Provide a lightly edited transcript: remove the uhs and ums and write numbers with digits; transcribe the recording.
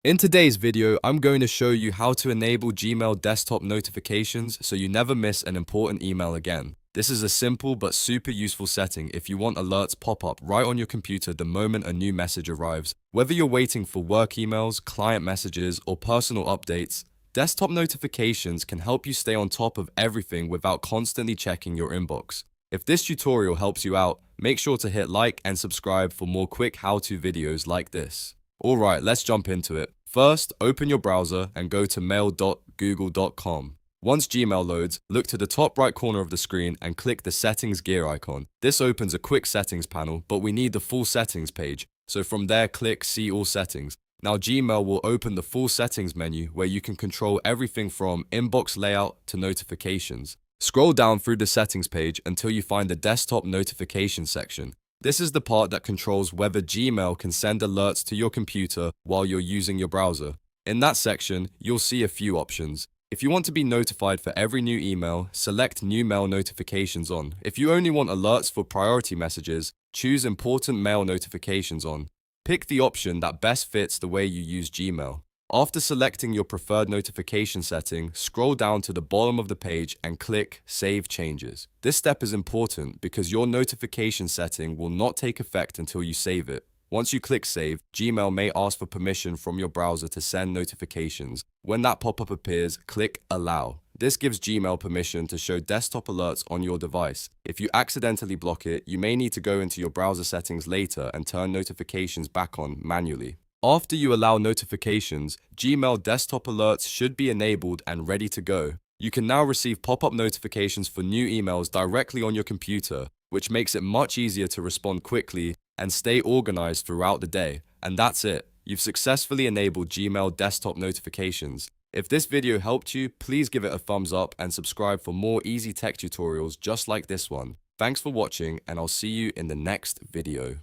In today's video, I'm going to show you how to enable Gmail desktop notifications so you never miss an important email again. This is a simple but super useful setting if you want alerts pop up right on your computer the moment a new message arrives. Whether you're waiting for work emails, client messages, or personal updates, desktop notifications can help you stay on top of everything without constantly checking your inbox. If this tutorial helps you out, make sure to hit like and subscribe for more quick how-to videos like this. Alright, let's jump into it. First, open your browser and go to mail.google.com. Once Gmail loads, look to the top right corner of the screen and click the settings gear icon. This opens a quick settings panel, but we need the full settings page. So from there, click see all settings. Now Gmail will open the full settings menu where you can control everything from inbox layout to notifications. Scroll down through the settings page until you find the desktop notification section. This is the part that controls whether Gmail can send alerts to your computer while you're using your browser. In that section, you'll see a few options. If you want to be notified for every new email, select New Mail Notifications on. If you only want alerts for priority messages, choose Important Mail Notifications on. Pick the option that best fits the way you use Gmail. After selecting your preferred notification setting, scroll down to the bottom of the page and click Save Changes. This step is important because your notification setting will not take effect until you save it. Once you click Save, Gmail may ask for permission from your browser to send notifications. When that pop-up appears, click Allow. This gives Gmail permission to show desktop alerts on your device. If you accidentally block it, you may need to go into your browser settings later and turn notifications back on manually. After you allow notifications, Gmail desktop alerts should be enabled and ready to go. You can now receive pop-up notifications for new emails directly on your computer, which makes it much easier to respond quickly and stay organized throughout the day. And that's it. You've successfully enabled Gmail desktop notifications. If this video helped you, please give it a thumbs up and subscribe for more easy tech tutorials just like this one. Thanks for watching, and I'll see you in the next video.